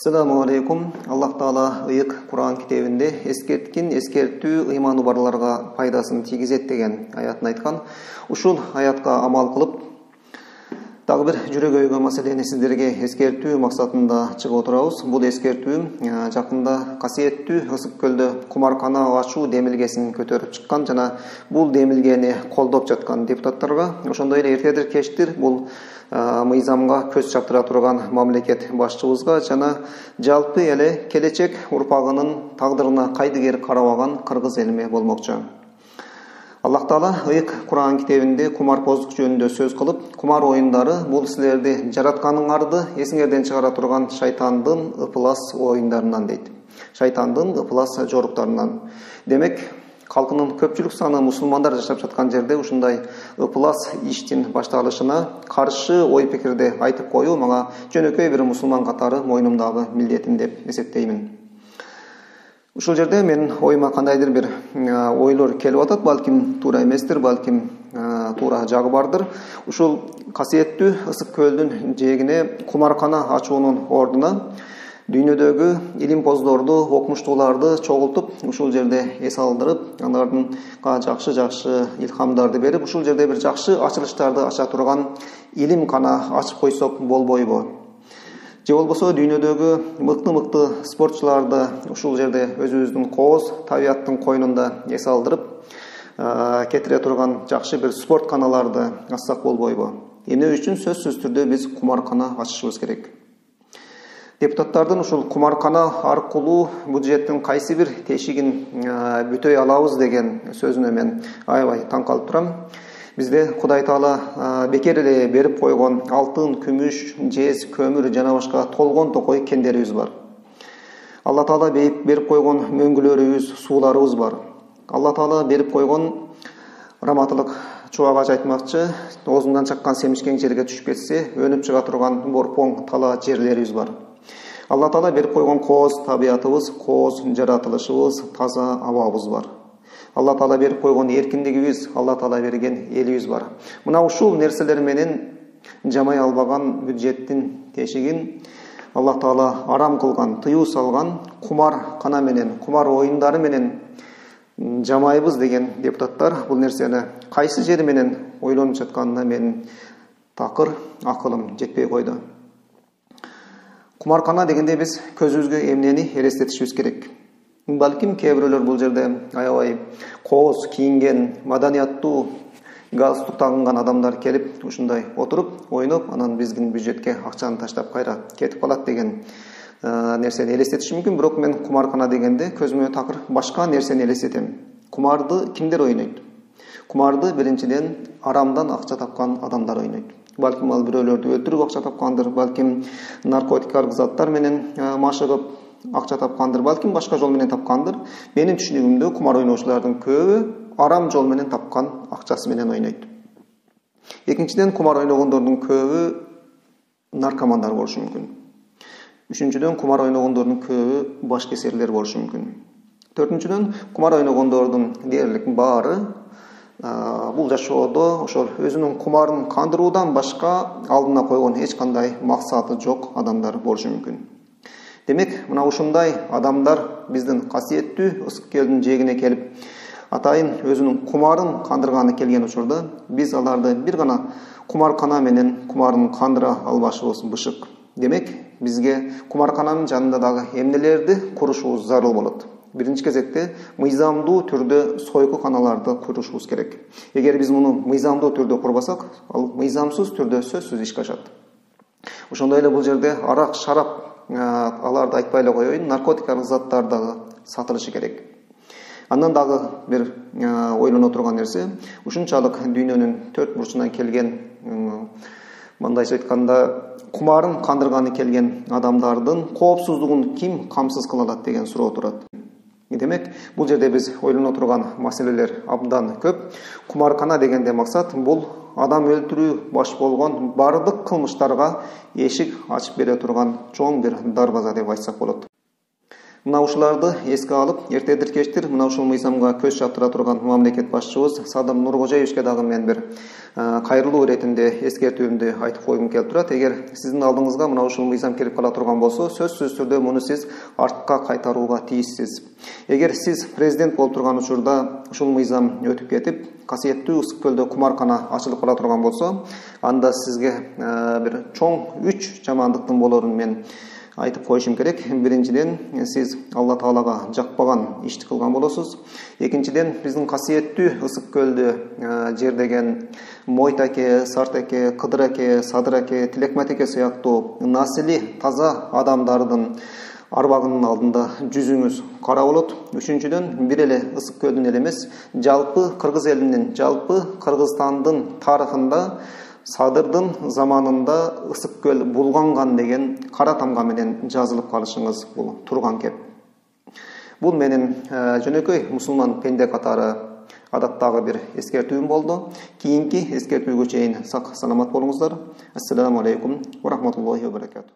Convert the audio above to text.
Assalamu alaikum. Allah Taala ıyık Kur'an kitabında eskertkin eskertүү ыйманы барларга пайдасын тийгизет деген аятын айткан. Ушул аятка амал кылып, дагы бир жүрөгөйгө маселени сиздерге эскертүү максатында чыгып отурабыз. Бул эскертүү жакында касиеттүү Ысык көлдө кумаркана ачуу демилгесин көтөрүп чыккан жана бул демилгени колдоп жаткан депутаттарга, ошондой эле эртедир кечтир бул мыйзамга көз чаптыра турган мамлекет башчыбызга жана жалпы эле келечек урпагынын тагдырына кайдыгер карабаган кыргыз элиме болмокчу. Аллах Таала ıyık Kur'an kitabında kumarpоздук жөнүндө сөз кылып, кумар оюндары бул силерди жаратканыңарды эсиңерден чыгара турган шайтандын ыпылас оюндарынан дейт. Шайтандын ыпылас жоруктарынан. Демек, халкынын көпчүлүк саны мусулмандар жашап жаткан жерде ушундай ыпылас иштин башталышына каршы ой пикирди айтып коюу мага жөнөкөй бир мусулман катары мойнумдагы милдетим деп эсептеймин. Ушул жерде мен оюма кандайдыр бир ойлор келип атат, балким туура эместир, балким туура жагы бардыр. Ушул касиеттүү Ысык көлдүн жээгине кумаркана ачуунун ордуна дүйнөдөгү илимпоздорду, окумуштууларды чогултуп, ушул жерде эс алдырып, алардын жакшы илхамдарды берип, ушул жерде бир жакшы ачылыштарды ача турган илим кана ачып койсок болбойбу? Же болбосо дүйнөдөгү мыкты спортчуларды ушул жерде өзүбүздүн кооз табияттын койнунда эс алдырып, кетире турган жакшы бир спорт каналарды ачсак болбойбу? Эмне үчүн сөзсүз түрдө биз кумаркана ачышыбыз керек? Депутаттардын ушул кумаркана аркылуу бюджеттин кайсы бир тешигин бүтөй алабыз деген сөзүнө мен аябай таң калып турам. Бизде Кудай Таала бекер эле берип койгон алтын, күмүш, жез, көмүр жана башка толгон токой кендерибиз бар. Алла Таала берип койгон мөңгүлөрүбүз, сууларыбыз бар. Алла Таала берип койгон раматылык чубагач айтмакчы, оозундан чаккан семишкең жерге түшүп кетсе, өнүп чыга турган борпоң тала жерлерибиз бар. Алла Таала берип койгон кооз табиятыбыз, кооз жаратылышыбыз, таза абабыз бар. Алла Таала берип койгон эркиндигибиз, Алла Таала берген элибиз бар. Мына ушул нерселер менен жамай албаган бюджеттин тешигин Алла Таала арам кылган, тыюу салган кумар кана менен, кумар оюндары менен жамайбыз деген депутаттар бул нерсени кайсы жери менен ойлонуп жатканына мен такыр акылым жетпей койду. Кумаркана дегенде биз көзүбүзгө эмнени элестетишибиз керек? Балким кээ бирөөлөр бул жерде аябай кооз кийинген, маданияттуу галстук тагынган адамдар келип, ушундай отуруп, ойноп, анан биздин бюджетке акчаны таштап кайра кетип калат деген нерсени элестетиши мүмкүн. Бирок мен кумаркана дегенде көзүмө такыр башка нерсени элестетем. Кумарды кимдер ойнойт? Кумарды биринчиден арамдан акча тапкан адамдар ойнойт. Балким ал бирөөлөрдү өлтүрүп акча тапкандыр, балким наркотикалык заттар менен машыгып акча тапкандыр, балким башка жол менен тапкандыр. Менин түшүнүгүмдө кумар ойноочулардын көбү арам жол менен тапкан акчасы менен ойнойт. Экинчиден, кумар ойногондордун көбү наркомандар болушу мүмкүн. Үчүнчүдөн, кумар ойногондордун көбү башкесерлер болушу мүмкүн. Төртүнчүдөн, кумар ойногондордун дээрлик баары бул жашоодо ошол өзүнүн кумарын кандыруудан башка алдына койгон эч кандай максаты жок адамдар болушу мүмкүн. Демек, мына ушундай адамдар биздин касиеттүү Ысык көлдүн жээгине келип, атайын өзүнүн кумарын кандырганы келген учурда, биз аларды бир гана кумаркана менен кумарын кандыра албашыбыз бышык. Демек, бизге кумаркананын жанында дагы эмнелерди курушубуз зарыл болот. Биринчи кезекте мыйзамдуу түрдө сойку каналарды курушубуз керек. Эгер биз муну мыйзамдуу түрдө курбасак, ал мыйзамсыз түрдө сөзсүз ишке ашат. Ошондой эле бул жерде арак, шарап, аларды айтпай эле коеюн, наркотикалык заттар дагы сатылышы керек. Андан дагы бир ойлоно турган нерсе, ушунчалык дүйнөнүн төрт бурчунан келген, мындайча айтканда, кумарын кандырганы келген адамдардын коопсуздугун ким камсыз кыла алат деген суроо турат. Демек, бул жерде биз ойлоно турган маселелер абдан көп. Кумаркана дегенде максат бул адам өлтүрүү баш болгон бардык кылмыштарга эшик ачып бере турган чоң бир дарбаза деп айтсак болот. Мына ушуларды эске алып, эртедир кечтир мына ушул мыйзамга көз чаптыра турган мамлекет башчыбыз Садыр Нуркожоевичке дагы мен бир кайрылуу иретинде эскертүүмдү айтып койгум келип турат. Эгер сиздин алдыңызга мына ушул мыйзам кирип кала турган болсо, сөзсүз түрдө муну сиз артка кайтарууга тийиссиз. Эгер сиз президент болуп турган учурда ушул мыйзам өтүп кетип, касиеттүү Ысык көлдө кумаркана ачылып кала турган болсо, анда сизге бир чоң 3 жамандыктын болорун мен айтып коюшум керек. Биринчиден, сиз Алла Таалага жакпаган ишти кылган болосуз. Экинчиден, биздин касиеттүү Ысык көлдү жердеген Мойт аке, Сарт аке, Кыдыр аке, Садыр аке, Тилекмет аке сыяктуу насили таза адамдардын арбагынын алдында жүзүңүз кара болот. Үчүнчүдөн, бир эле Ысык көлдүн эле эмес, жалпы кыргыз элинин, жалпы Кыргызстандын тарыхында Садырдын заманында Ысык көл булганган деген кара тамга менен жазылып калышыңыз бул турган кеп. Бул менин жөнөкөй мусулман пенде катары адаттагы бир эскертүүм болду. Кийинки эскертүүгө чейин сак саламат болуңуздар. Ассаламу алейкум ва рахматуллахи ва баракатух.